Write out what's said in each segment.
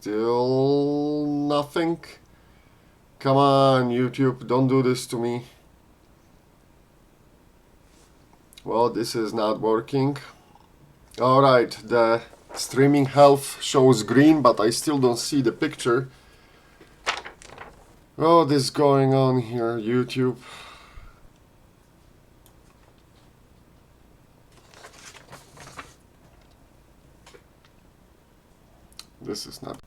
Still nothing. Come on, YouTube, don't do this to me. Well, this is not working. Alright, the streaming health shows green, but I still don't see the picture. What is going on here, YouTube? This is not.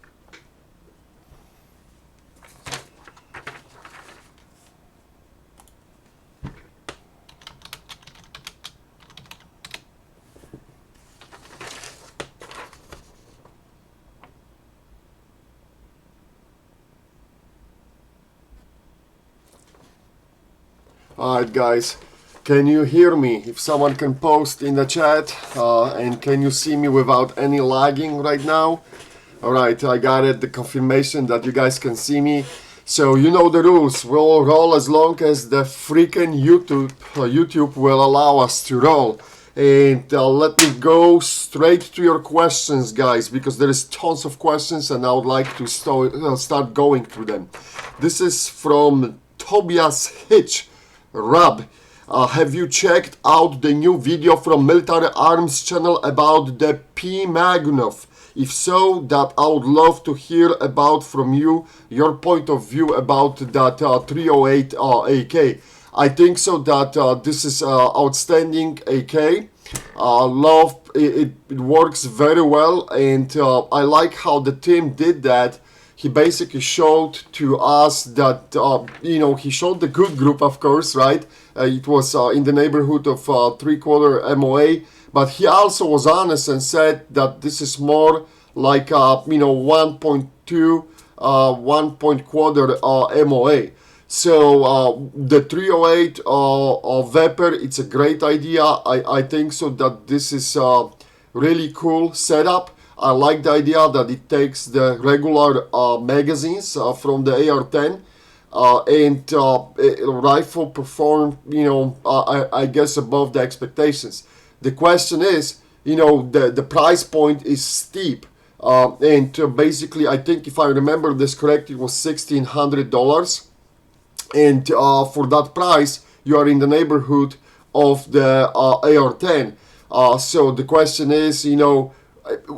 Alright guys, can you hear me? If someone can post in the chat, and can you see me without any lagging right now? Alright, I got it, the confirmation that you guys can see me. So you know the rules, we'll roll as long as the freaking YouTube will allow us to roll. And let me go straight to your questions, guys, because there is tons of questions and I would like to start going through them. This is from Tobias Hitch. Rob, have you checked out the new video from Military Arms channel about the P. Magunov? If so, that I would love to hear about from you, your point of view about that 308 AK. I think so that this is outstanding AK. Love it, it works very well, and I like how the team did that. He basically showed to us that, you know, he showed the good group, of course, right? It was in the neighborhood of 3/4 MOA, but he also was honest and said that this is more like, you know, 1.2, 1.25 MOA. So the 308 Vepr, it's a great idea. I think so that this is really cool setup. I like the idea that it takes the regular magazines from the AR-10 and rifle performed, you know, I guess above the expectations. The question is, you know, the price point is steep, and basically I think if I remember this correctly, it was $1,600, and for that price you are in the neighborhood of the AR-10. So the question is, you know,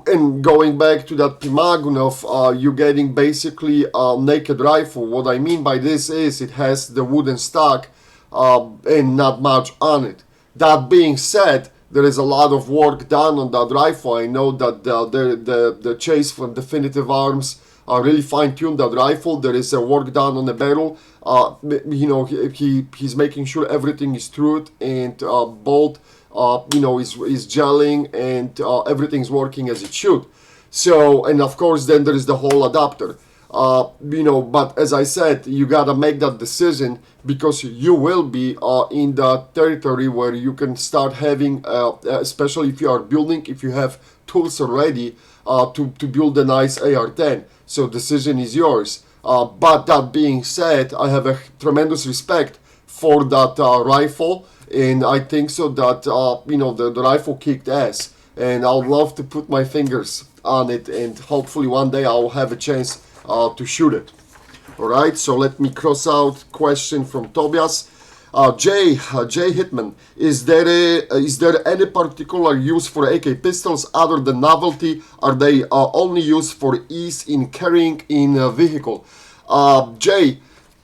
and going back to that Pimagunov, you're getting basically a naked rifle. What I mean by this is it has the wooden stock and not much on it. That being said, there is a lot of work done on that rifle. I know that the Chase from Definitive Arms really fine-tuned that rifle. There is a work done on the barrel. You know, he's making sure everything is trued and bolt you know, is gelling and everything's working as it should. So, and of course then there is the whole adapter. You know, but as I said, you gotta make that decision because you will be in the territory where you can start having, especially if you are building, if you have tools already to build a nice AR-10. So decision is yours. But that being said, I have a tremendous respect for that rifle. And I think so that, you know, the rifle kicked ass. And I would love to put my fingers on it. And hopefully one day I'll have a chance to shoot it. Alright, so let me cross out question from Tobias. Jay Hitman, is there any particular use for AK pistols other than novelty? Are they only used for ease in carrying in a vehicle? Jay,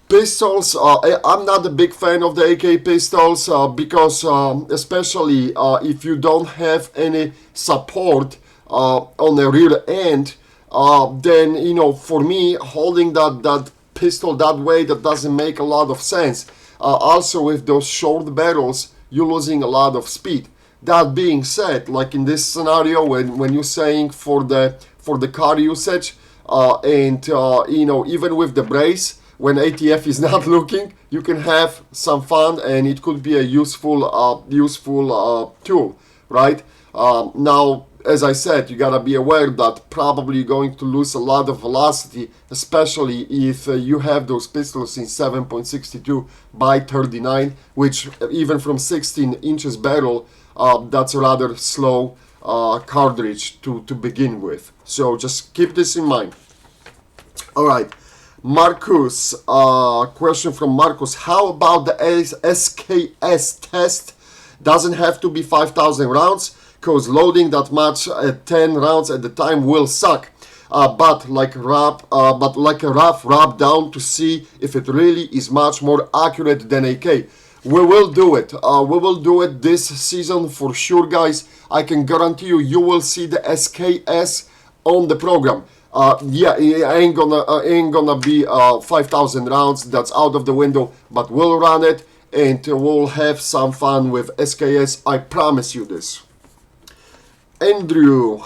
pistols, I'm not a big fan of the AK pistols because especially if you don't have any support on the rear end, then, you know, for me, holding that pistol that way, that doesn't make a lot of sense. Also, with those short barrels, you're losing a lot of speed. That being said, like in this scenario, when you're saying for the car usage, and you know, even with the brace, when ATF is not looking, you can have some fun, and it could be a useful tool, right? Now, as I said, you gotta be aware that probably you're going to lose a lot of velocity, especially if you have those pistols in 7.62 by 39, which even from 16 inches barrel, that's a rather slow cartridge to begin with. So just keep this in mind. All right. Marcus, question from Marcus. How about the SKS test? Doesn't have to be 5,000 rounds, because loading that much at 10 rounds at the time will suck. But like a rough rub down to see if it really is much more accurate than AK. We will do it. We will do it this season for sure, guys. I can guarantee you, you will see the SKS on the program. Yeah, it ain't gonna be 5,000 rounds. That's out of the window. But we'll run it and we'll have some fun with SKS. I promise you this. Andrew,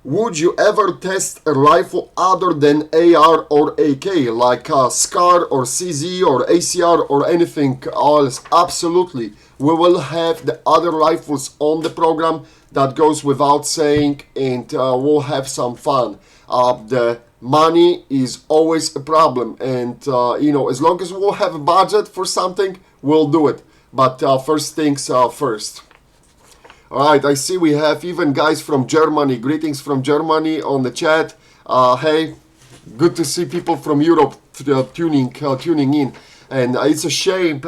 would you ever test a rifle other than AR or AK, like SCAR or CZ or ACR or anything else? Absolutely. We will have the other rifles on the program, that goes without saying, and we'll have some fun. The money is always a problem, and you know, as long as we'll have a budget for something, we'll do it. But first things first. Alright, I see we have even guys from Germany. Greetings from Germany on the chat. Hey, good to see people from Europe tuning in. And it's a shame,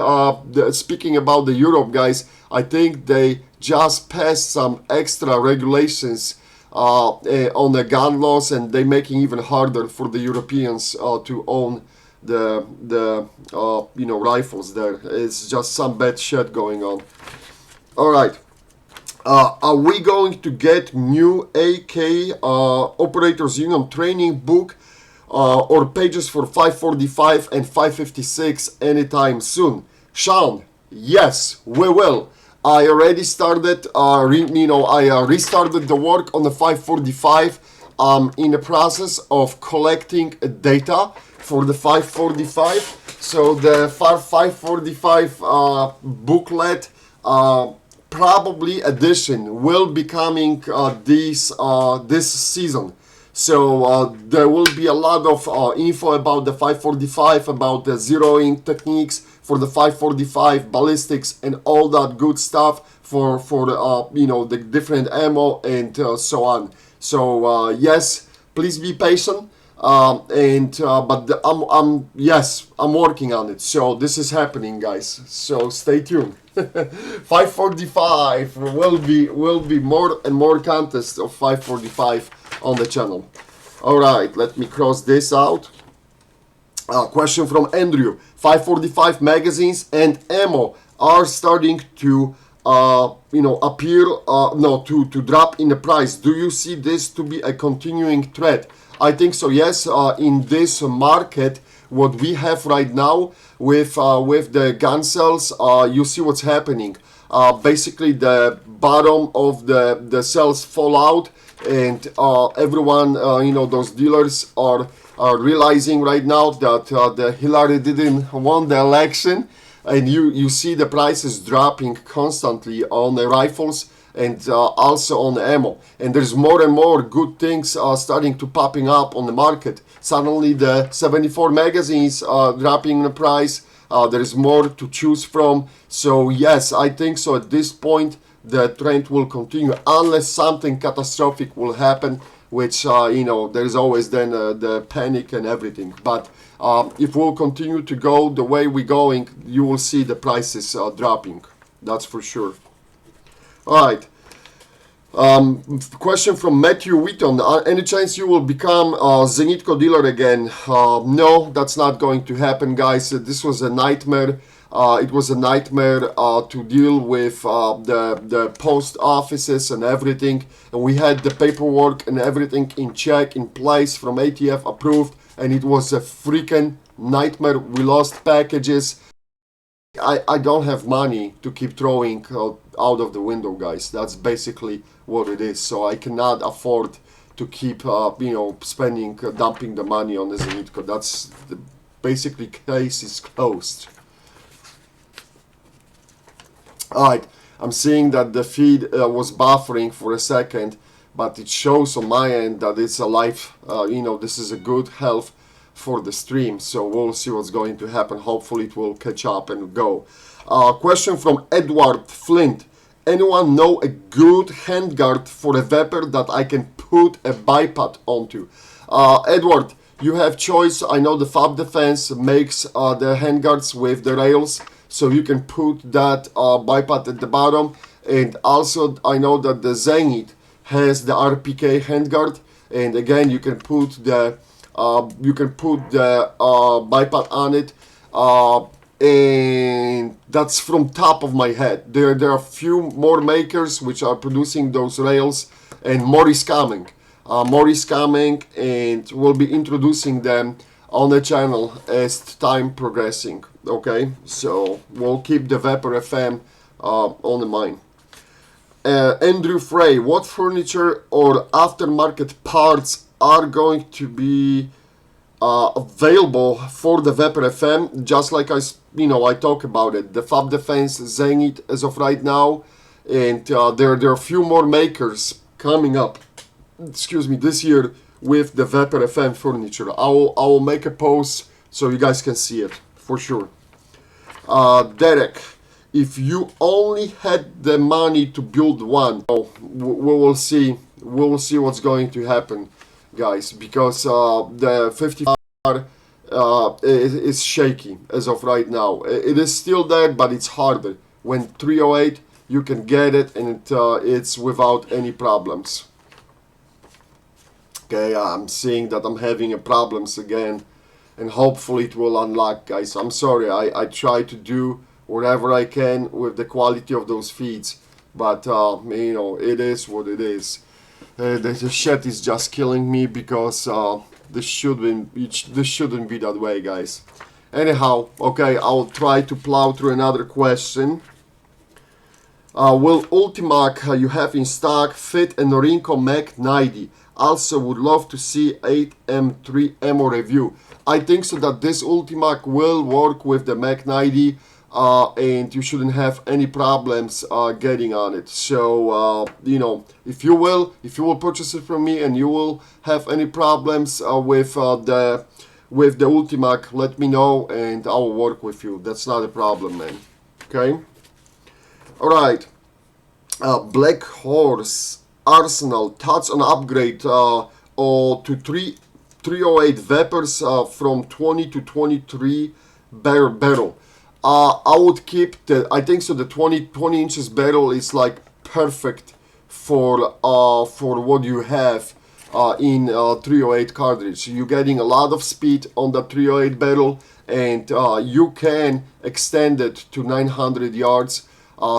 speaking about the Europe guys, I think they just passed some extra regulations on the gun laws, and they making even harder for the Europeans to own the you know, rifles there. It's just some bad shit going on. Alright. Are we going to get new AK Operators Union training book or pages for 545 and 556 anytime soon? Sean, yes, we will. I already started, I restarted the work on the 545. In the process of collecting data for the 545. So the 545 booklet probably edition will be coming this season. So there will be a lot of info about the 545, about the zeroing techniques for the 545 ballistics and all that good stuff for you know, the different ammo and so on. So yes, please be patient. But I'm working on it. So this is happening, guys. So stay tuned. 545 will be more and more contests of 545 on the channel. All right, let me cross this out. Question from Andrew. 545 magazines and ammo are starting to appear to drop in the price. Do you see this to be a continuing threat? I think so, yes. In this market, what we have right now with the gun sales, you see what's happening. Basically, the bottom of the sales fall out, and everyone, those dealers are realizing right now that the Hillary didn't won the election, and you see the prices dropping constantly on the rifles and also on the ammo. And there's more and more good things starting to popping up on the market. Suddenly the 74 magazines dropping the price. There's more to choose from. So yes, I think so. At this point, the trend will continue unless something catastrophic will happen, which there's always then the panic and everything. But if we'll continue to go the way we're going, you will see the prices dropping. That's for sure. All right. Question from Matthew Wheaton. Any chance you will become a Zenitco dealer again? No, that's not going to happen, guys. This was a nightmare. It was a nightmare to deal with the post offices and everything. And we had the paperwork and everything in check, in place, from ATF approved. And it was a freaking nightmare. We lost packages. I don't have money to keep throwing out of the window, guys. That's basically what it is. So I cannot afford to keep, spending, dumping the money on the Zenitco. That's the basically case is closed. Alright, I'm seeing that the feed was buffering for a second, but it shows on my end that it's a live, this is a good health for the stream, so we'll see what's going to happen. Hopefully it will catch up and go. Question from Edward Flint. Anyone know a good handguard for a Vepr that I can put a bipod onto? Edward, you have choice. I know the Fab Defense makes the handguards with the rails, so you can put that bipod at the bottom. And also I know that the Zenit has the RPK handguard, and again you can put the bipod on it. And that's from top of my head. There are a few more makers which are producing those rails, and more is coming. More is coming, and we'll be introducing them on the channel as time progressing. Okay, so we'll keep the Vepr FM on the mind. Andrew Frey, what furniture or aftermarket parts are going to be available for the Vepr FM? Just like I talk about it, the Fab Defense Zenit as of right now, and there are a few more makers coming up. Excuse me, this year with the Vepr FM furniture. I will make a post so you guys can see it for sure. Derek, if you only had the money to build one, we will see. We will see what's going to happen, guys, because the 50 is shaky as of right now. It is still there, but it's harder. When 308, you can get it, and it's without any problems. Okay, I'm seeing that I'm having problems again, and hopefully it will unlock, guys. I'm sorry, I try to do whatever I can with the quality of those feeds, but it is what it is. The shit is just killing me, because this shouldn't be that way, guys. Anyhow, okay, I'll try to plow through another question. Will Ultimac you have in stock fit a Norinco Mac 90? Also would love to see 8M3 ammo review. I think so that this Ultimac will work with the Mac 90, and you shouldn't have any problems getting on it. So if you will purchase it from me and you will have any problems with the Ultimac, let me know and I will work with you. That's not a problem, man. Okay. All right. Black Horse Arsenal thoughts on upgrade to 308 Veprs from 20 to 23 barrel. I would keep I think so the 20 inches barrel is like perfect for what you have in 308 cartridge. You're getting a lot of speed on the 308 barrel, and you can extend it to 900 yards.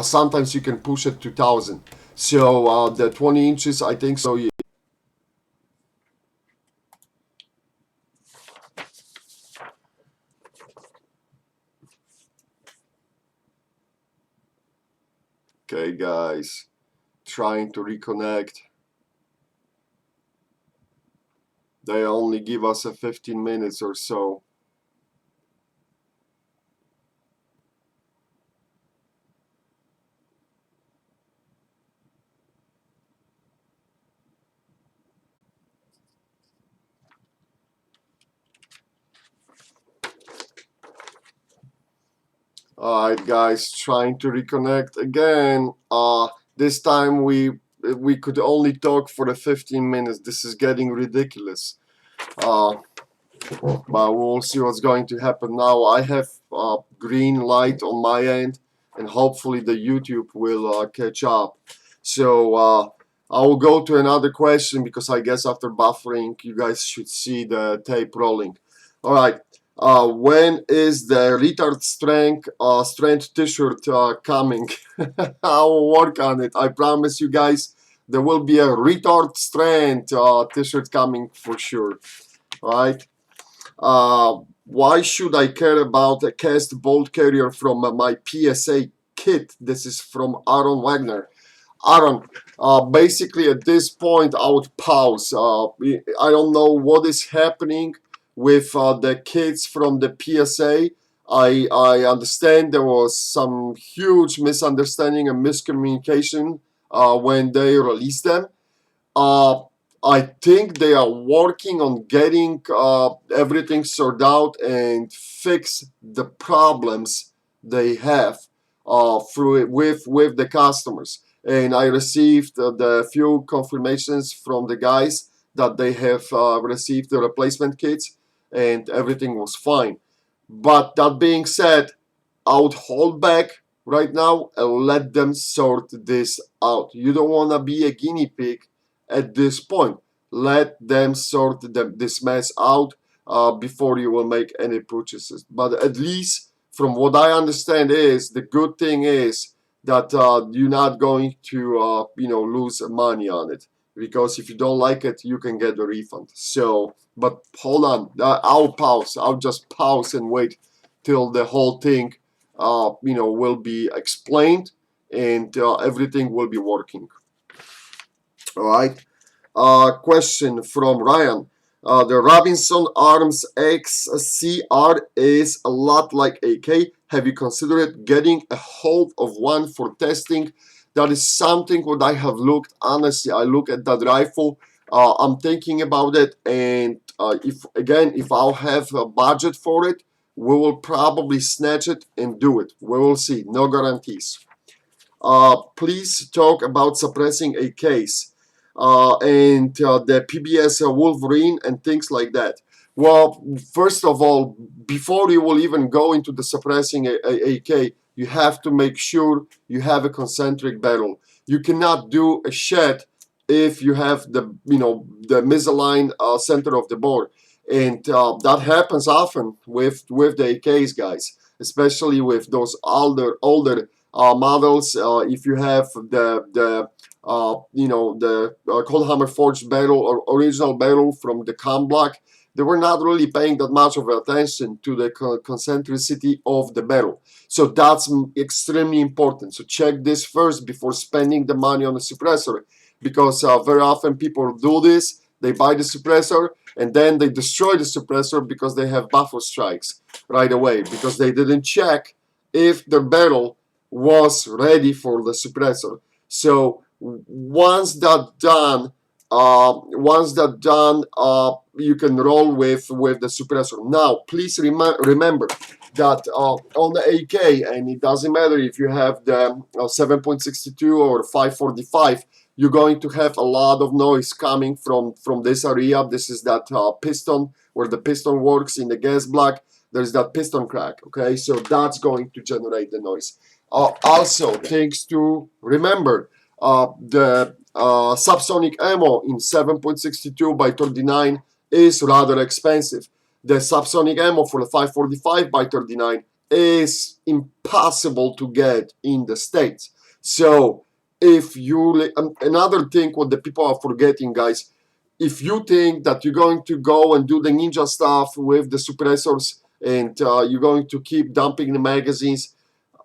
Sometimes you can push it to 1000. So the 20 inches, I think so. Okay, guys, trying to reconnect. They only give us a 15 minutes or so. Alright, guys, trying to reconnect again. This time we could only talk for the 15 minutes. This is getting ridiculous. But we'll see what's going to happen now. I have green light on my end, and hopefully the YouTube will catch up. So I will go to another question, because I guess after buffering you guys should see the tape rolling. All right. When is the retard strength t-shirt coming? I will work on it. I promise you guys, there will be a retard strength t-shirt coming for sure. All right. Why should I care about a cast bolt carrier from my PSA kit? This is from Aaron Wagner. Aaron, basically at this point I would pause. I don't know what is happening with the kids from the PSA. I understand there was some huge misunderstanding and miscommunication when they released them. I think they are working on getting everything sorted out and fix the problems they have through it with the customers. And I received the few confirmations from the guys that they have received the replacement kits and everything was fine. But that being said, I would hold back right now and let them sort this out. You don't want to be a guinea pig at this point. Let them sort this mess out before you will make any purchases. But at least from what I understand is the good thing is that you're not going to lose money on it, because if you don't like it you can get a refund. So but hold on, I'll just pause and wait till the whole thing will be explained and everything will be working. All right. Question from Ryan. The Robinson Arms XCR is a lot like AK. Have you considered getting a hold of one for testing? That is something what I have looked. Honestly, I look at that rifle. I'm thinking about it, and if I'll have a budget for it, we will probably snatch it and do it. We will see. No guarantees. Please talk about suppressing AKs and the PBS Wolverine and things like that. Well, first of all, before you will even go into the suppressing AK, you have to make sure you have a concentric barrel. You cannot do a shed if you have the misaligned center of the bore, and that happens often with the AKs, guys, especially with those older models. If you have the Cold Hammer forged barrel or original barrel from the com block, they were not really paying that much of attention to the concentricity of the barrel. So that's extremely important. So check this first before spending the money on the suppressor, because very often people do this. They buy the suppressor and then they destroy the suppressor because they have buffer strikes right away, because they didn't check if the barrel was ready for the suppressor. So once that done, you can roll with the suppressor. Now, please remember that on the AK, and it doesn't matter if you have the 7.62 or 545, you're going to have a lot of noise coming from this area. This is that piston, where the piston works in the gas block. There's that piston crack, okay? So that's going to generate the noise. Also, things to remember, the subsonic ammo in 7.62 by 39 is rather expensive. The subsonic ammo for the 545 by 39 is impossible to get in the States. So if you, another thing what the people are forgetting, guys, if you think that you're going to go and do the ninja stuff with the suppressors and you're going to keep dumping the magazines,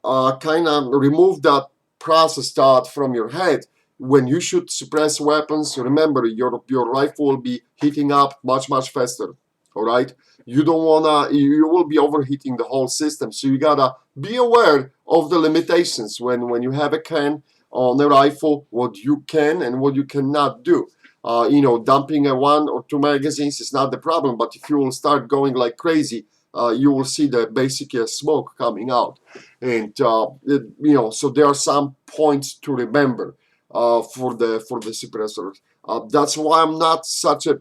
kind of remove that process thought from your head. When you shoot suppressed weapons, remember your rifle will be heating up much faster. All right, you don't wanna, you will be overheating the whole system. So you gotta be aware of the limitations when you have a can on a rifle, what you can and what you cannot do. Dumping a 1 or 2 magazines is not the problem, but if you will start going like crazy, you will see the basic smoke coming out. And so there are some points to remember for the suppressors. That's why I'm not such a,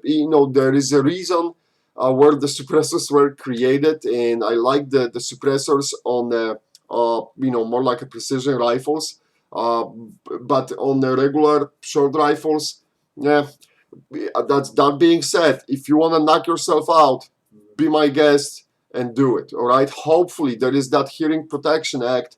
there is a reason where the suppressors were created, and I like the suppressors on the more like a precision rifles, but on the regular short rifles, yeah. That being said, if you want to knock yourself out, be my guest and do it. All right. Hopefully, there is that Hearing Protection Act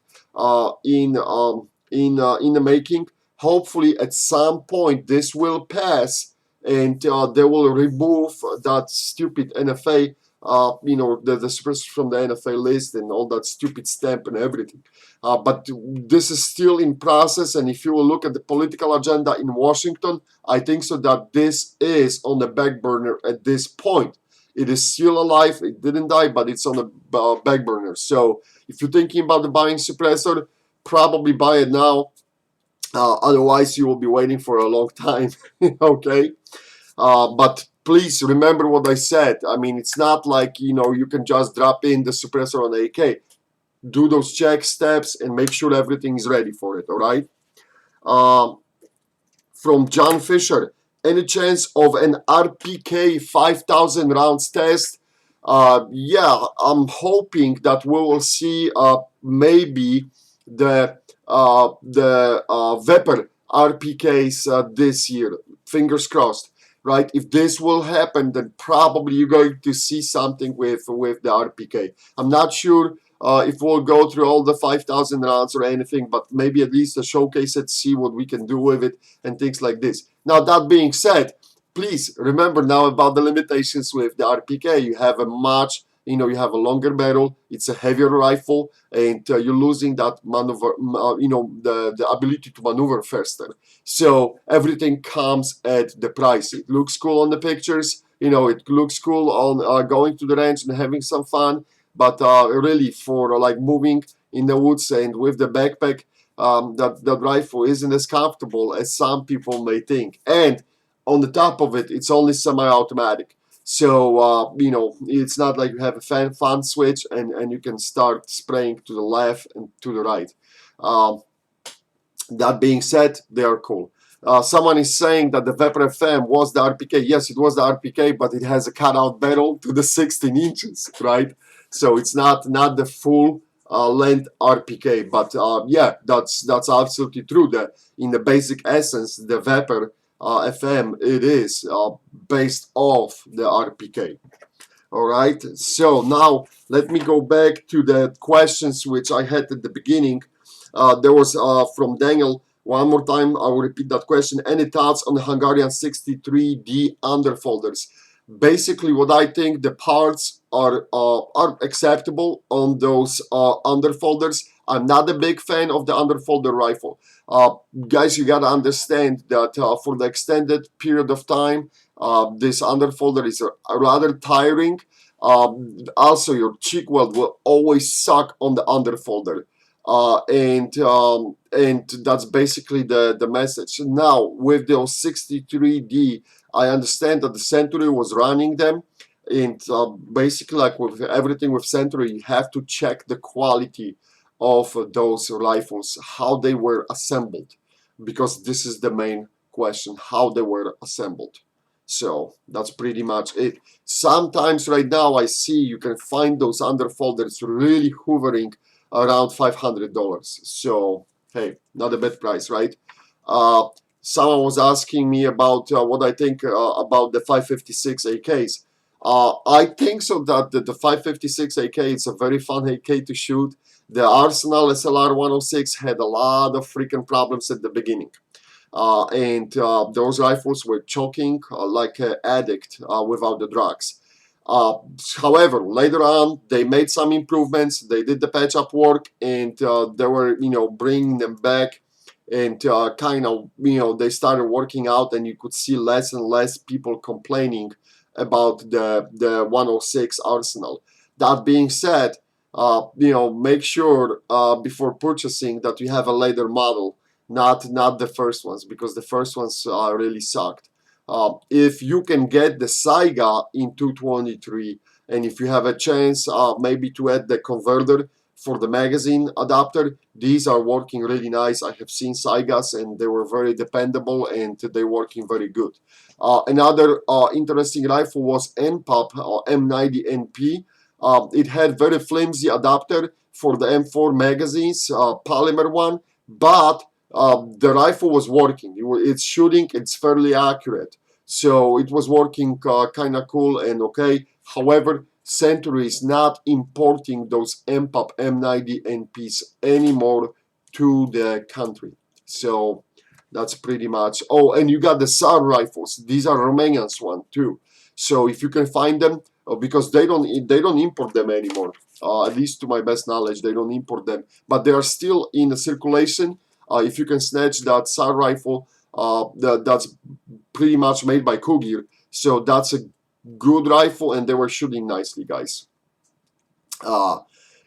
in the making. Hopefully, at some point, this will pass, and they will remove that stupid NFA, the suppressors from the NFA list and all that stupid stamp and everything. But this is still in process, and if you will look at the political agenda in Washington, I think so that this is on the back burner at this point. It is still alive. It didn't die, but it's on the back burner. So if you're thinking about the buying suppressor, probably buy it now. Otherwise, you will be waiting for a long time. Okay? But please remember what I said. I mean, it's not like, you can just drop in the suppressor on the AK. Do those check steps and make sure everything is ready for it, all right? From John Fisher, Any chance of an RPK 5,000 rounds test? Yeah, I'm hoping that we will see maybe the Vepr RPKs this year. Fingers crossed, right? If this will happen, then probably you're going to see something with the RPK. I'm not sure if we'll go through all the 5,000 rounds or anything, but maybe at least a showcase it, see what we can do with it and things like this. Now, that being said, please remember now about the limitations with the RPK. You have a much, you have a longer barrel, it's a heavier rifle, and you're losing that maneuver, the ability to maneuver faster. So everything comes at the price. It looks cool on the pictures, it looks cool on going to the range and having some fun, but really for like moving in the woods and with the backpack, that rifle isn't as comfortable as some people may think. And on the top of it, it's only semi-automatic. So, it's not like you have a fan switch and you can start spraying to the left and to the right. That being said, they are cool. Someone is saying that the Vepr FM was the RPK. Yes, it was the RPK, but it has a cutout barrel to the 16 inches, right? So it's not the full length RPK. But yeah, that's absolutely true. That in the basic essence, the Vepr FM, it is based off the RPK. All right. So now let me go back to the questions which I had at the beginning. There was from Daniel. One more time, I will repeat that question. Any thoughts on the Hungarian 63D underfolders? Basically, what I think, the parts are acceptable on those underfolders. I'm not a big fan of the underfolder rifle. Guys, you gotta understand that for the extended period of time, this underfolder is rather tiring. Also, your cheek weld will always suck on the underfolder. And that's basically the message. Now, with those 63D, I understand that the Century was running them, and basically, like with everything with Century, you have to check the quality of those rifles, how they were assembled, because this is the main question, how they were assembled. So that's pretty much it. Sometimes right now I see you can find those underfolders really hovering around $500. So hey, not a bad price, right? Someone was asking me about what I think about the 556 AKs. I think so that the 556 AK is a very fun AK to shoot. The Arsenal SLR 106 had a lot of freaking problems at the beginning. And those rifles were choking like an addict without the drugs. However, later on, they made some improvements. They did the patch-up work, and they were, bringing them back, and kind of, they started working out, and you could see less and less people complaining about the 106 Arsenal. That being said, make sure before purchasing that you have a later model, not the first ones, because the first ones really sucked. If you can get the Saiga in 223, and if you have a chance maybe to add the converter for the magazine adapter, these are working really nice. I have seen Saigas and they were very dependable and they're working very good. Another interesting rifle was NPOP M90 NP. It had very flimsy adapter for the M4 magazines, polymer one, but the rifle was working. It's shooting, it's fairly accurate. So it was working kind of cool and okay. However, Century is not importing those MPOP M90 NPs anymore to the country. So that's pretty much. Oh, and you got the SAR rifles. These are Romanians one too. So if you can find them, because they don't import them anymore. At least to my best knowledge, they don't import them. But they are still in circulation. If you can snatch that SAR rifle, that's pretty much made by Kugir. So that's a good rifle, and they were shooting nicely, guys.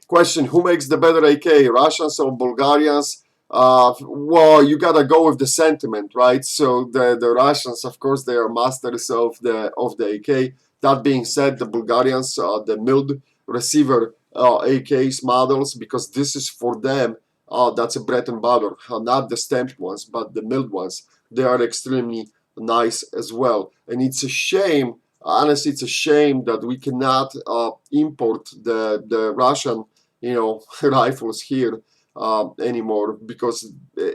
Question: who makes the better AK, Russians or Bulgarians? Well, you gotta go with the sentiment, right? So the Russians, of course, they are masters of the AK. That being said, the Bulgarians, the milled receiver AKs models, because this is for them. That's a bread and butter, not the stamped ones, but the milled ones. They are extremely nice as well. And it's a shame, honestly, it's a shame that we cannot import the Russian, you know, rifles here anymore, because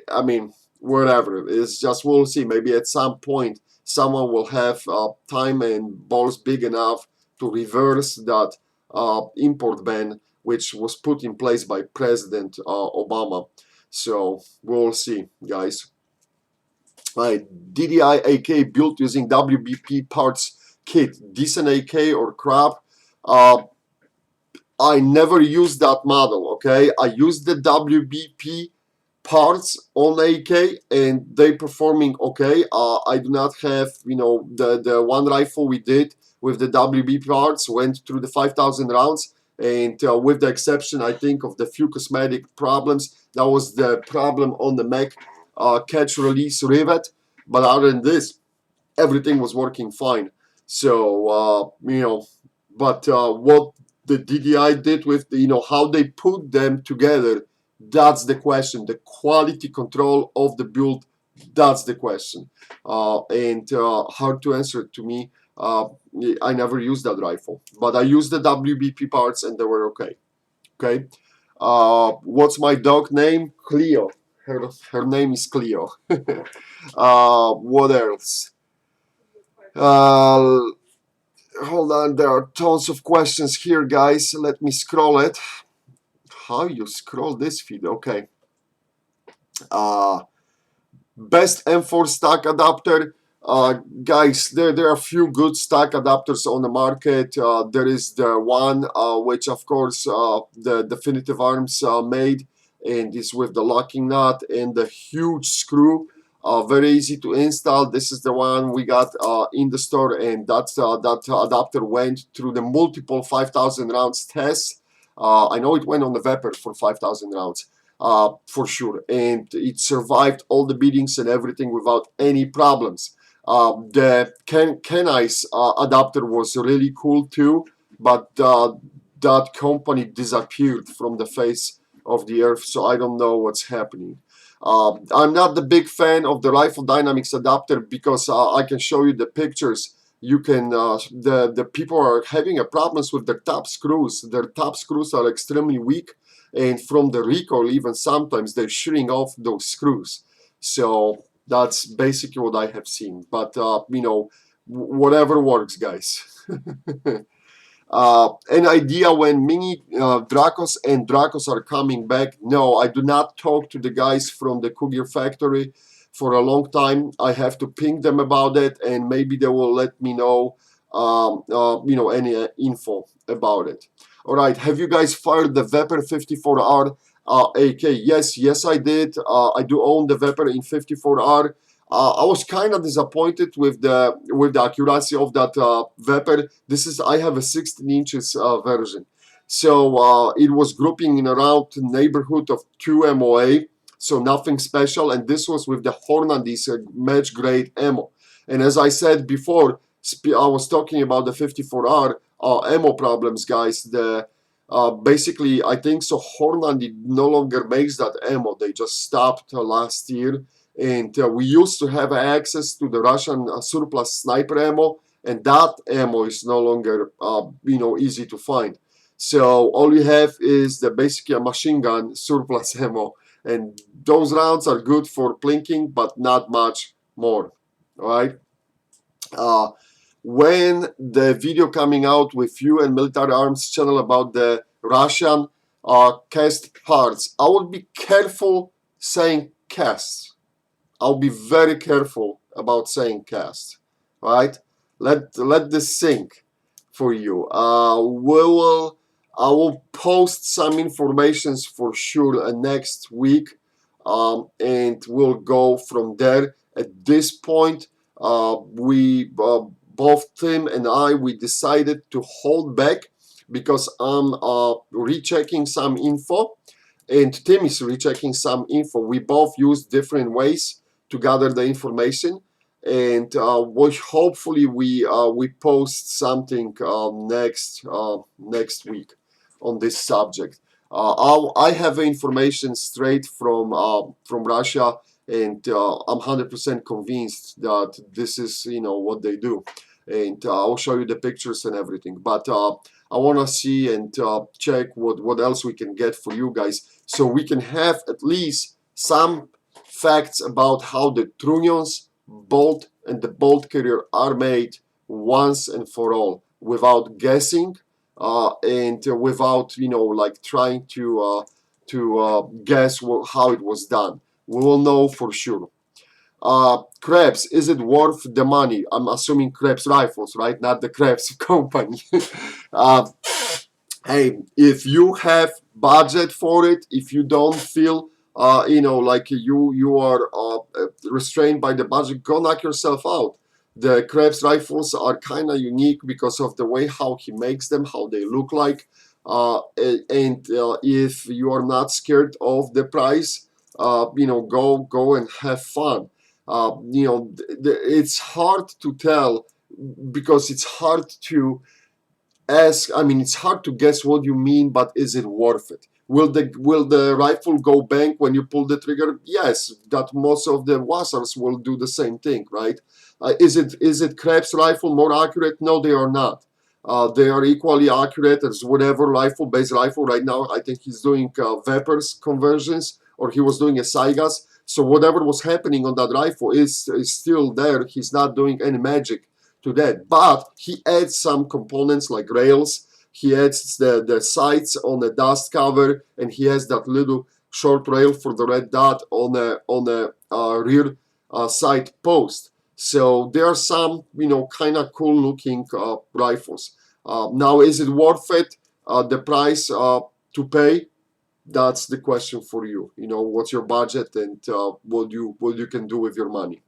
I mean, whatever, it's just, we'll see. Maybe at some point someone will have time and balls big enough to reverse that import ban which was put in place by President Obama. So we'll see, guys. Right, DDI AK built using WBP parts kit, decent AK or crap. Uh, I never used that model, okay? I used the WBP parts on AK and they performing okay. I do not have, you know, the one rifle we did with the WB parts went through the 5,000 rounds, and with the exception, I think, of the few cosmetic problems, that was the problem on the mech catch release rivet. But other than this, everything was working fine. So you know, but what the DDI did with the, you know, how they put them together, that's the question. The quality control of the build, that's the question, and hard to answer to me. I never used that rifle, but I used the WBP parts and they were okay. Okay. What's my dog name? Cleo. Her name is Cleo. What else? Uh, Hold on, there are tons of questions here, guys. Let me scroll it. How you scroll this feed? Okay. Uh, Best M4 stack adapter. Guys, there are a few good stack adapters on the market. There is the one which, of course, the Definitive Arms made, and is with the locking nut and the huge screw. Very easy to install. This is the one we got in the store, and that adapter went through the multiple 5,000 rounds tests. I know it went on the Vepr for 5,000 rounds. For sure, and it survived all the beatings and everything without any problems. The Kenai's adapter was really cool too, but that company disappeared from the face of the earth, so I don't know what's happening. I'm not the big fan of the Rifle Dynamics adapter because I can show you the pictures. You can the people are having a problems with their top screws. Their top screws are extremely weak, and from the recoil even sometimes they're shooting off those screws. So that's basically what I have seen. But you know, whatever works, guys. An idea when mini Dracos and Dracos are coming back? No, I do not talk to the guys from the Cougar factory for a long time. I have to ping them about it, and maybe they will let me know, you know, any info about it. All right, have you guys fired the Vepr 54R AK? Yes, I did. I do own the Vepr in 54R. I was kind of disappointed with the accuracy of that Vepr. I have a 16 inches version, so it was grouping in around the neighborhood of 2 MOA, so nothing special. And this was with the Hornadys match grade ammo. And as I said before, I was talking about the 54R ammo problems, guys. Basically, I think so. Hornady no longer makes that ammo. They just stopped last year. And we used to have access to the Russian surplus sniper ammo, and that ammo is no longer, you know, easy to find. So all you have is basically a machine gun surplus ammo, and those rounds are good for plinking, but not much more. All right. When the video coming out with you and Military Arms channel about the Russian cast parts, I will be careful saying cast. I'll be very careful about saying cast, right? Let this sink for you. I will post some informations for sure next week, and we'll go from there. At this point, we both Tim and I, we decided to hold back because I'm rechecking some info, and Tim is rechecking some info. We both use different ways to gather the information, and hopefully we post something next week on this subject. I have information straight from Russia, and I'm 100% convinced that this is, you know, what they do. And I'll show you the pictures and everything. But I want to see and check what else we can get for you guys, so we can have at least some facts about how the trunnions, bolt, and the bolt carrier are made once and for all, without guessing and without, you know, like trying to guess how it was done. We will know for sure. Krebs, is it worth the money? I'm assuming Krebs rifles, right? Not the Krebs company. uh, hey, if you have budget for it, if you don't feel you know, like you are restrained by the budget, go knock yourself out. The Krebs rifles are kind of unique because of the way how he makes them, how they look like, and if you are not scared of the price, you know, go and have fun. You know, it's hard to tell because it's hard to ask. I mean, it's hard to guess what you mean, but is it worth it? Will the rifle go bang when you pull the trigger? Yes, that most of the Wassars will do the same thing, right? Is it Krebs rifle more accurate? No, they are not. They are equally accurate as whatever rifle, base rifle. Right now, I think he's doing Vepr's conversions, or he was doing a Saigas. So whatever was happening on that rifle is still there. He's not doing any magic to that, but he adds some components like rails. He adds the sights on the dust cover, and he has that little short rail for the red dot on a rear side post. So there are some, you know, kind of cool looking rifles. Now, is it worth it? The price to pay? That's the question for you. You know, what's your budget and what you can do with your money.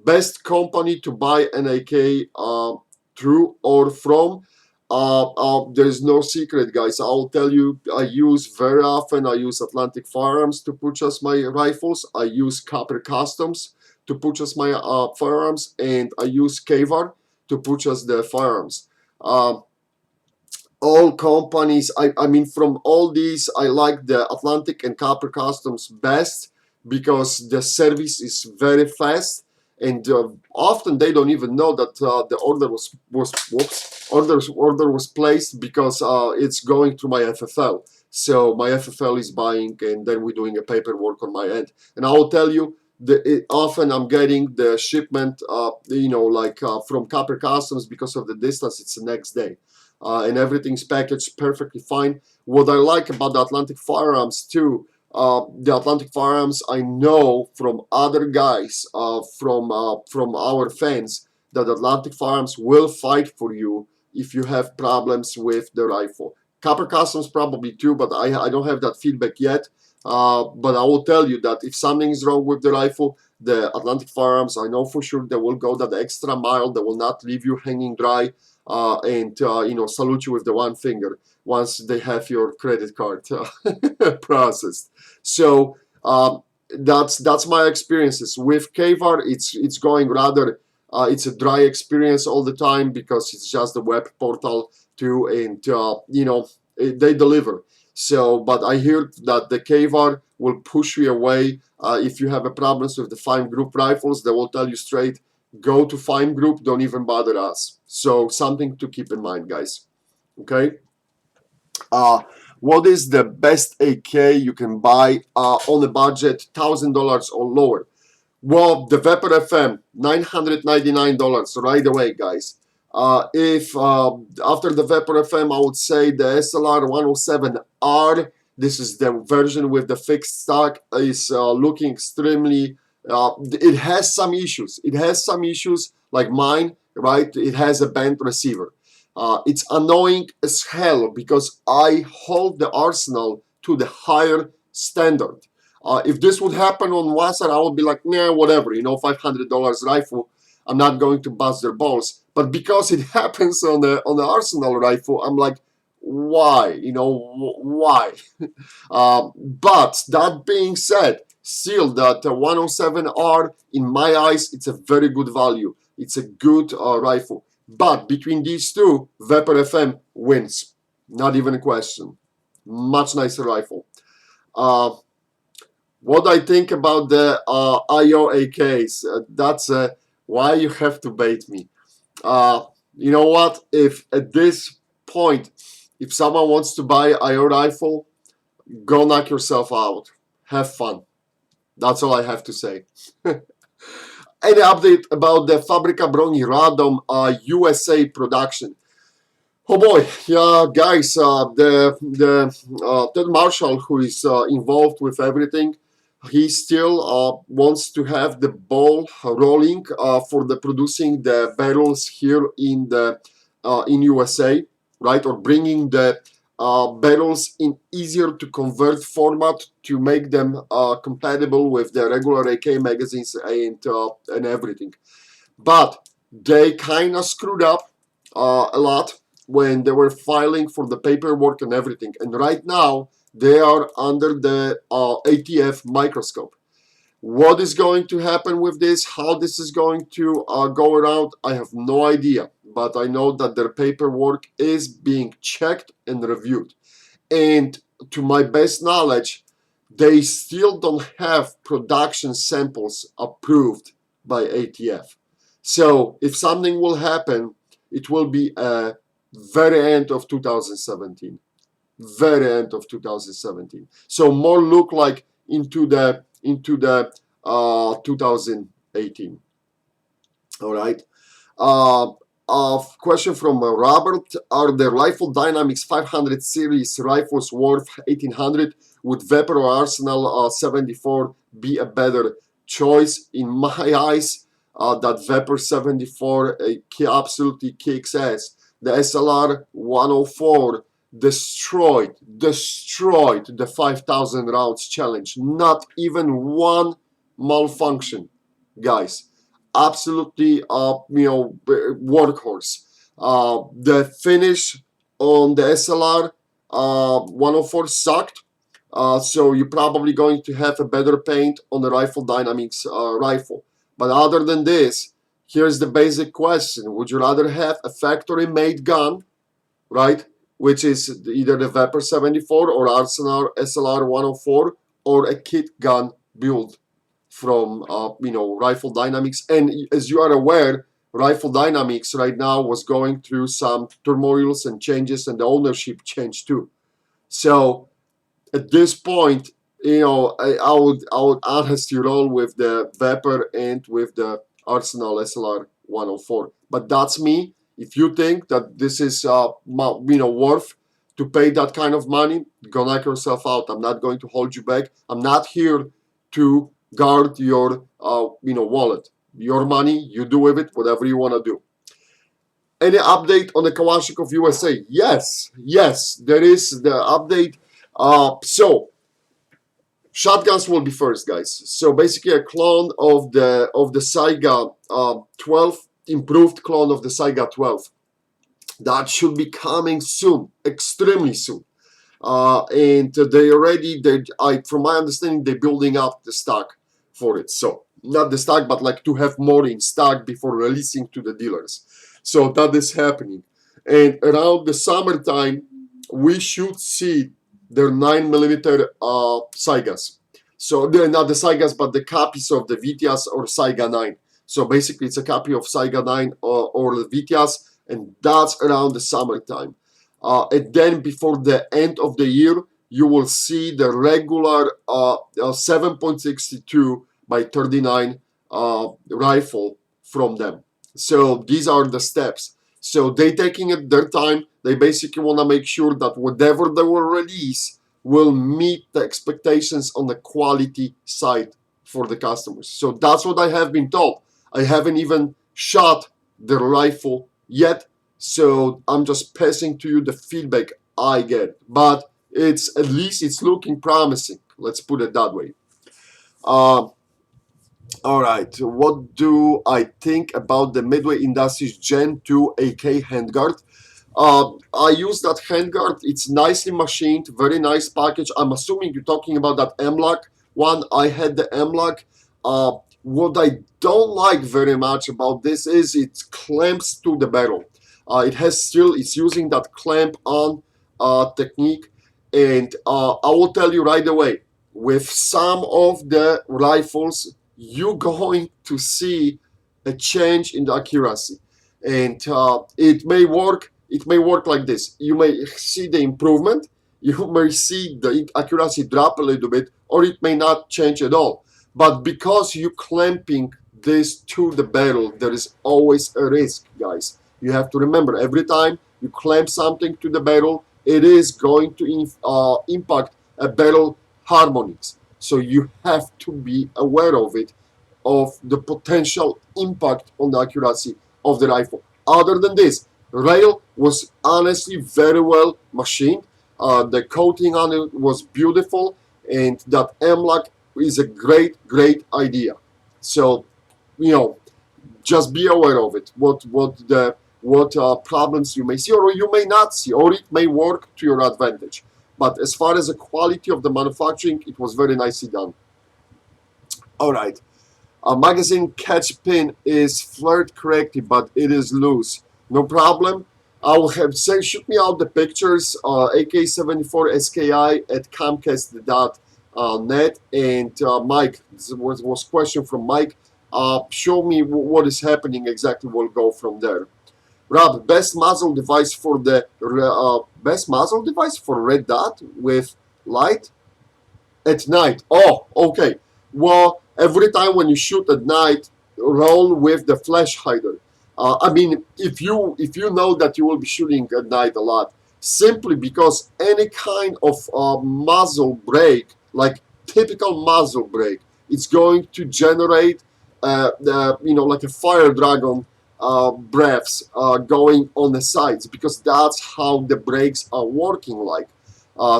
Best company to buy an AK through or from? There's no secret, guys. I'll tell you, I use very often, I use Atlantic Firearms to purchase my rifles. I use Copper Customs to purchase my firearms, and I use KVAR to purchase the firearms. All companies, I mean, from all these, I like the Atlantic and Copper Customs best because the service is very fast, and often they don't even know that the order was placed because it's going through my FFL. So my FFL is buying, and then we're doing a paperwork on my end. And I will tell you, often I'm getting the shipment, you know, like from Copper Customs, because of the distance, it's the next day. And everything's packaged perfectly fine. What I like about the Atlantic Firearms too, the Atlantic Firearms, I know from other guys, from our fans, that Atlantic Firearms will fight for you if you have problems with the rifle. Copper Customs probably too, but I don't have that feedback yet. But I will tell you that if something is wrong with the rifle, the Atlantic Firearms, I know for sure they will go that extra mile. They will not leave you hanging dry. And you know, salute you with the one finger once they have your credit card processed. So that's my experiences with KVAR. It's going rather. It's a dry experience all the time because it's just the web portal too, and you know, they deliver. So, but I hear that the KVAR will push you away if you have a problems with the fine group rifles. They will tell you straight, go to fine group, don't even bother us. So something to keep in mind, guys. Okay. What is the best AK you can buy on a budget $1,000 or lower? Well, the Vepr FM, $999 right away, guys. If after the Vepr FM, I would say the SLR 107R. This is the version with the fixed stock, is looking extremely. It has some issues. It has some issues like mine, right? It has a bent receiver. It's annoying as hell because I hold the arsenal to the higher standard. If this would happen on Wassar, I would be like, nah, whatever, you know, $500 rifle. I'm not going to bust their balls. But because it happens on the Arsenal rifle, I'm like, why? You know, why? But that being said, still that 107R, in my eyes, it's a very good value. It's a good rifle. But between these two, Vepr FM wins. Not even a question. Much nicer rifle. what I think about the IO AKs. That's why you have to bait me. You know what? If at this point, if someone wants to buy IO rifle, go knock yourself out. Have fun. That's all I have to say. Any update about the Fabrica Broni Radom USA production? Oh boy, yeah, guys, the Ted Marshall, who is involved with everything, he still wants to have the ball rolling for the producing the barrels here in USA, right? Or bringing the barrels in easier to convert format to make them compatible with the regular AK magazines and everything. But they kind of screwed up a lot when they were filing for the paperwork and everything. And right now, they are under the ATF microscope. What is going to happen with this, how this is going to go around, I have no idea. But I know that their paperwork is being checked and reviewed. And to my best knowledge, they still don't have production samples approved by ATF. So if something will happen, it will be a very end of 2017. Very end of 2017. So more look like into the 2018. All right. Question from Robert: are the Rifle Dynamics 500 series rifles worth 1800? Would Vepr or Arsenal 74 be a better choice? In my eyes, that Vepr 74 absolutely kicks ass. The SLR 104 destroyed the 5,000 rounds challenge. Not even one malfunction, guys. Absolutely, workhorse. The finish on the SLR 104 sucked. So you're probably going to have a better paint on the Rifle Dynamics rifle. But other than this, here's the basic question. Would you rather have a factory-made gun, right, which is either the Vepr 74 or Arsenal SLR 104, or a kit gun build from Rifle Dynamics? And as you are aware, Rifle Dynamics right now was going through some turmoils and changes, and the ownership changed too. So at this point, I would honestly roll with the Vepr and with the Arsenal SLR 104. But that's me. If you think that this is worth to pay that kind of money, go knock yourself out. I'm not going to hold you back. I'm not here to guard your wallet. Your money, you do with it whatever you want to do. Any update on the Kalashnikov USA? Yes, there is the update. So shotguns will be first, guys. So basically a clone of the Saiga 12, improved clone of the Saiga 12. That should be coming soon, extremely soon. And from my understanding, they're building up the stock for it. So not the stock, but like to have more in stock before releasing to the dealers. So that is happening. And around the summertime, we should see their 9mm Saigas. So they're not the Saigas, but the copies of the Vitias or Saiga 9. So basically, it's a copy of Saiga 9 or the Vitias, and that's around the summertime. And then before the end of the year, you will see the regular 7.62 by 39 rifle from them. So these are the steps. So they taking it their time. They basically want to make sure that whatever they will release will meet the expectations on the quality side for the customers. So that's what I have been told. I haven't even shot the rifle yet, so I'm just passing to you the feedback I get. But at least it's looking promising. Let's put it that way. All right, what do I think about the Midway Industries Gen 2 AK handguard? I use that handguard. It's nicely machined, very nice package. I'm assuming you're talking about that M-Lock one. I had the M-Lock. What I don't like very much about this is it clamps to the barrel. It's using that clamp on technique. And I will tell you right away, with some of the rifles, you're going to see a change in the accuracy, and it may work. It may work like this. You may see the improvement. You may see the accuracy drop a little bit, or it may not change at all. But because you're clamping this to the barrel, there is always a risk, guys. You have to remember, every time you clamp something to the barrel, it is going to impact a barrel harmonics. So you have to be aware of it, of the potential impact on the accuracy of the rifle. Other than this, rail was honestly very well machined. The coating on it was beautiful, and that M-lock is a great idea. So, you know, just be aware of it. What problems you may see, or you may not see, or it may work to your advantage. But as far as the quality of the manufacturing, it was very nicely done. All right. Magazine catch pin is flared correctly, but it is loose. No problem. I will have say shoot me out the pictures. AK-74 SKI at Comcast.net, and Mike, this was question from Mike. Show me what is happening exactly. We'll go from there. Rob, best muzzle device for the best muzzle device for red dot with light at night. Oh, okay. Well, every time when you shoot at night, roll with the flash hider. I mean, if you know that you will be shooting at night a lot, simply because any kind of muzzle brake, like typical muzzle brake, it's going to generate like a fire dragon breaths going on the sides, because that's how the brakes are working like.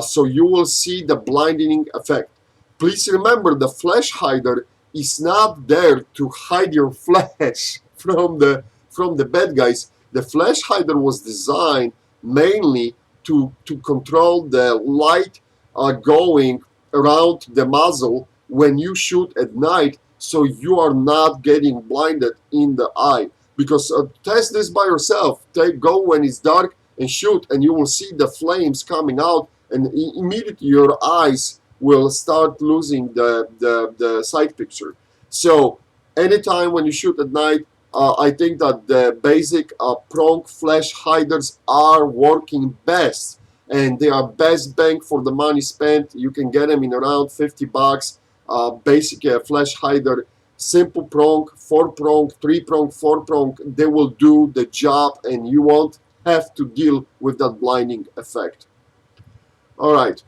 So you will see the blinding effect. Please remember, the flash hider is not there to hide your flash from the bad guys. The flash hider was designed mainly to control the light going around the muzzle when you shoot at night, so you are not getting blinded in the eye. Because test this by yourself. Go when it's dark and shoot, and you will see the flames coming out, and immediately your eyes will start losing the sight picture. So anytime when you shoot at night, I think that the basic prong flash hiders are working best, and they are best bang for the money spent. You can get them in around $50. Basically a flash hider, simple prong, 4-prong, 3-prong, 4-prong, they will do the job, and you won't have to deal with that blinding effect. All right.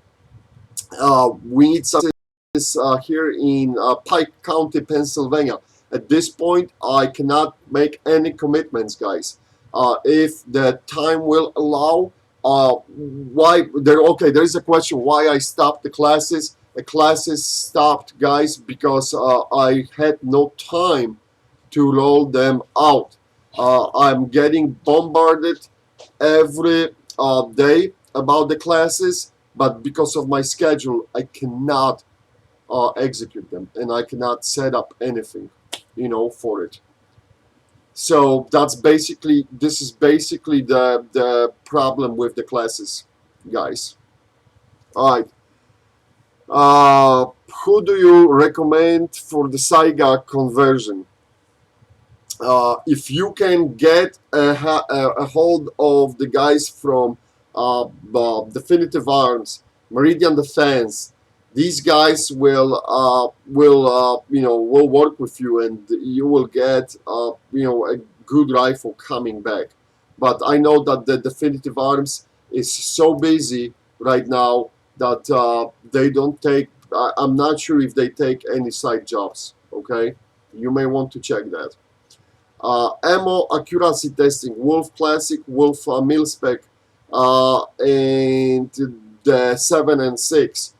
We need some here in Pike County, Pennsylvania. At this point, I cannot make any commitments, guys. If the time will allow, there is a question why I stopped the classes. The classes stopped, guys, because I had no time to roll them out. I'm getting bombarded every day about the classes, but because of my schedule, I cannot execute them, and I cannot set up anything, for it. So this is basically the problem with the classes, guys. All right. Who do you recommend for the Saiga conversion? If you can get a hold of the guys from Definitive Arms, Meridian Defense, these guys will work with you, and you will get a good rifle coming back. But I know that the Definitive Arms is so busy right now that they don't take. I'm not sure if they take any side jobs. Okay, you may want to check that. Ammo accuracy testing, Wolf Classic, Wolf Mil-Spec, and the 7 and 6.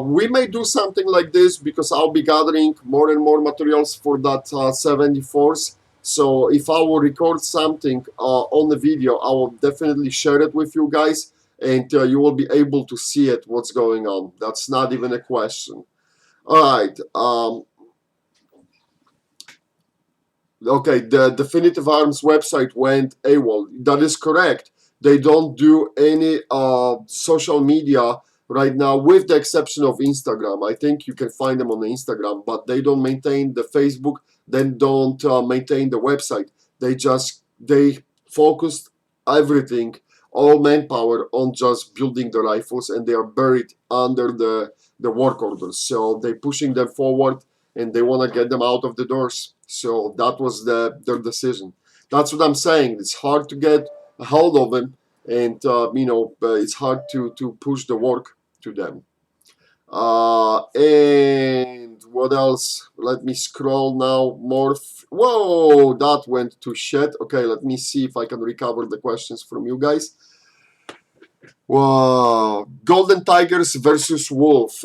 We may do something like this because I'll be gathering more and more materials for that 74s. So if I will record something on the video, I will definitely share it with you guys, and you will be able to see it, what's going on. That's not even a question. All right. Okay, the Definitive Arms website went AWOL. That is correct. They don't do any social media right now, with the exception of Instagram. I think you can find them on the Instagram, but they don't maintain the Facebook, they don't maintain the website. They focused everything, all manpower on just building the rifles, and they are buried under the work orders. So they pushing them forward, and they want to get them out of the doors. So that was their decision. That's what I'm saying. It's hard to get a hold of them, and it's hard to push the work to them. And what else? Let me scroll now more. Whoa, that went to shit. Okay, let me see if I can recover the questions from you guys. Wow, Golden Tigers versus Wolf.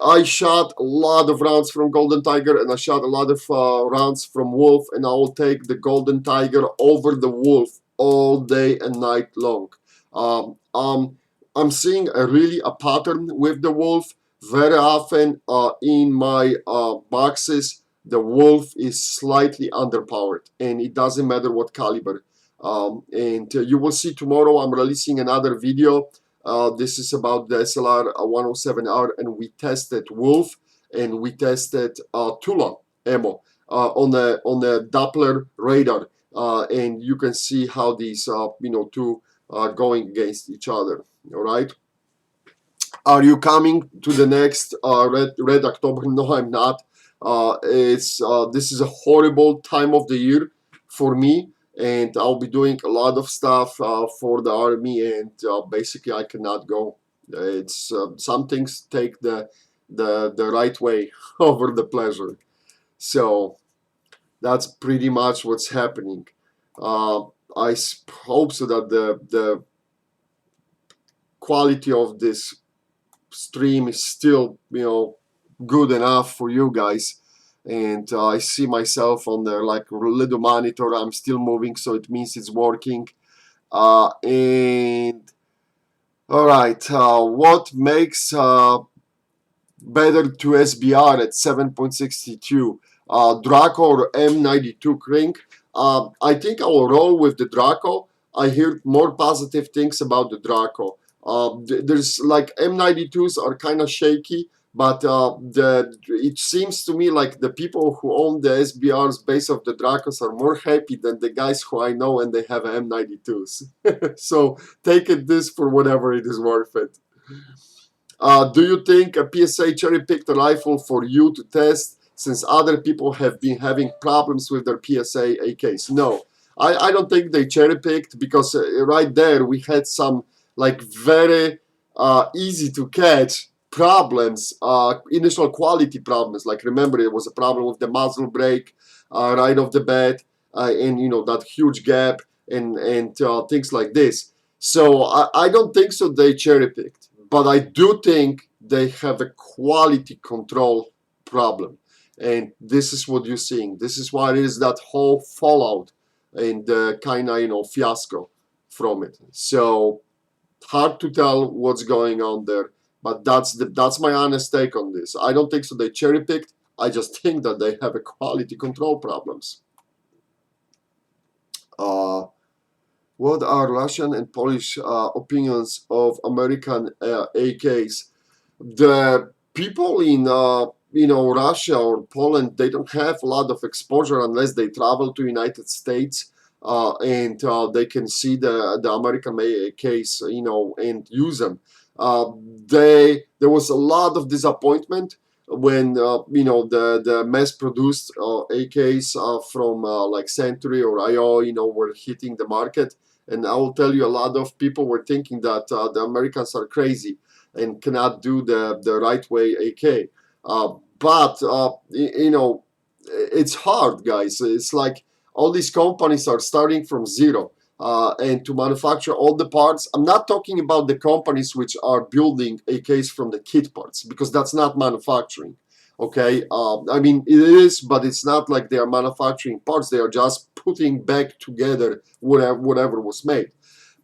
I shot a lot of rounds from Golden Tiger, and I shot a lot of rounds from Wolf, and I will take the Golden Tiger over the Wolf all day and night long. Um, um, I'm seeing a pattern with the Wolf. Very often in my boxes, the Wolf is slightly underpowered, and it doesn't matter what caliber. And you will see tomorrow I'm releasing another video. This is about the SLR 107R, and we tested Wolf and we tested Tula ammo on a Doppler radar, and you can see how these two are going against each other. All right. Are you coming to the next Red October? No, I'm not. This is a horrible time of the year for me, and I'll be doing a lot of stuff for the army, and basically I cannot go. It's some things take the right way over the pleasure. So that's pretty much what's happening. I hope so that the quality of this stream is still good enough for you guys, and I see myself on the little monitor. I'm still moving, so it means it's working. And all right, what makes better to SBR at 7.62, Draco or M92 crank? I think I will roll with the Draco. I hear more positive things about the Draco. There's like M92s are kind of shaky, but it seems to me like the people who own the SBRs base of the Dracos are more happy than the guys who I know and they have M92s. So take this for whatever it is worth it. Do you think a PSA cherry-picked a rifle for you to test since other people have been having problems with their PSA AKs? No, I don't think they cherry-picked, because right there we had some very easy to catch problems, initial quality problems. Like, remember, it was a problem with the muzzle brake right off the bat, and that huge gap and things like this. So I don't think so they cherry-picked, but I do think they have a quality control problem, and this is what you're seeing. This is why it is that whole fallout and the kind of fiasco from it. So hard to tell what's going on there, but that's my honest take on this. I don't think so they cherry picked. I just think that they have a quality control problems. What are Russian and Polish opinions of American AKs? The people in Russia or Poland, they don't have a lot of exposure unless they travel to United States, and they can see the American AKs, and use them. There was a lot of disappointment when the mass-produced AKs from like Century or IO were hitting the market, and I will tell you, a lot of people were thinking that the Americans are crazy and cannot do the right way AK. But it's hard, guys. It's like all these companies are starting from zero, and to manufacture all the parts. I'm not talking about the companies which are building AKs from the kit parts, because that's not manufacturing. Okay, I mean it is, but it's not like they are manufacturing parts. They are just putting back together whatever was made.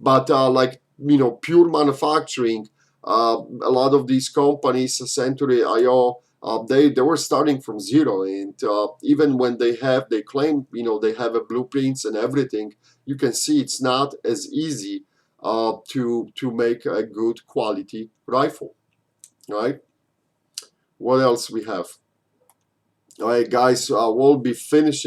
But pure manufacturing, a lot of these companies, Century, IO, they were starting from zero, and even when they claim they have a blueprints and everything, you can see it's not as easy to make a good quality rifle, right? What else we have? All right, guys, we'll be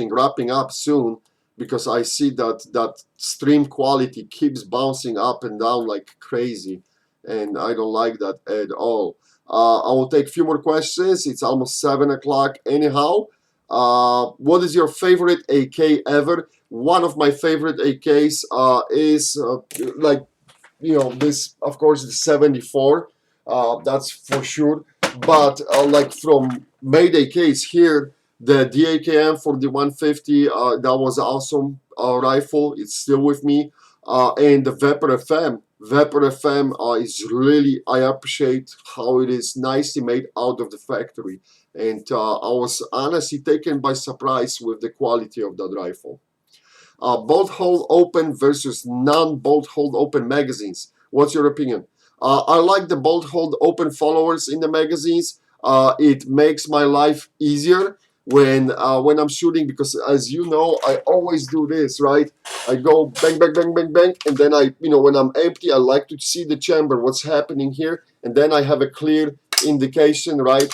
wrapping up soon, because I see that stream quality keeps bouncing up and down like crazy, and I don't like that at all. I will take a few more questions. It's almost 7 o'clock anyhow. What is your favorite AK ever? One of my favorite AKs is like, this, of course, the 74. That's for sure. But like from Mayday case here, the DAKM for the 150, that was awesome rifle. It's still with me. And the Vepr FM. Vepr FM is really, I appreciate how it is nicely made out of the factory. And I was honestly taken by surprise with the quality of that rifle. Bolt hold open versus non-bolt hold open magazines. What's your opinion? I like the bolt hold open followers in the magazines. It makes my life easier when I'm shooting, because as you know, I always do this, right? I go bang, bang, bang, bang, bang, and then when I'm empty, I like to see the chamber, what's happening here, and then I have a clear indication, right?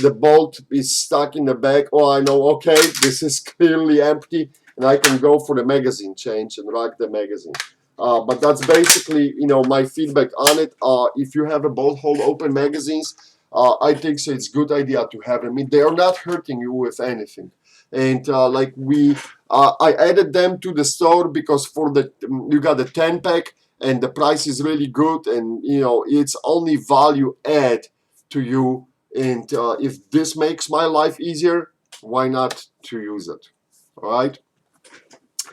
The bolt is stuck in the bag. Oh, I know, okay, this is clearly empty, and I can go for the magazine change and rack the magazine. But that's basically, my feedback on it. If you have a bolt hold open magazines, I think so it's good idea to have them. I mean, they are not hurting you with anything. And I added them to the store because you got the 10 pack and the price is really good, and it's only value add to you. And if this makes my life easier, why not to use it? All right.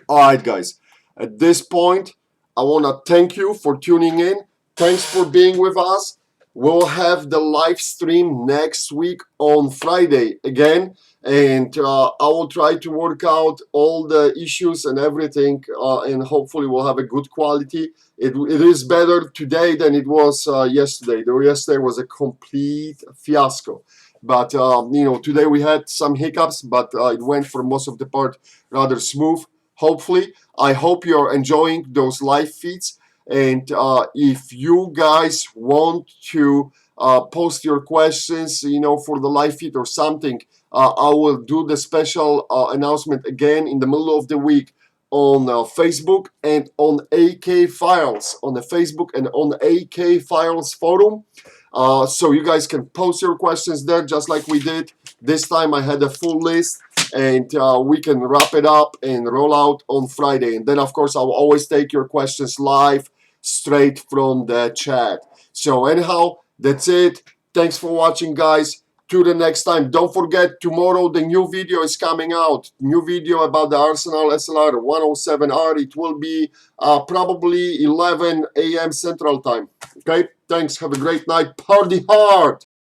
All right, guys. At this point, I want to thank you for tuning in. Thanks for being with us. We'll have the live stream next week on Friday again, and I will try to work out all the issues and everything, and hopefully we'll have a good quality. It is better today than it was yesterday. Yesterday was a complete fiasco. But today we had some hiccups, but it went for most of the part rather smooth. Hopefully, I hope you're enjoying those live feeds. And if you guys want to post your questions, for the live feed or something, I will do the special announcement again in the middle of the week on Facebook and on AK Files, on the Facebook and on AK Files forum. So you guys can post your questions there just like we did. This time I had a full list, and we can wrap it up and roll out on Friday. And then, of course, I will always take your questions live straight from the chat. So anyhow, that's it. Thanks for watching, guys. To the next time. Don't forget, tomorrow the new video is coming out. New video about the Arsenal SLR 107R. It will be probably 11 a.m. Central Time. Okay? Thanks. Have a great night. Party hard!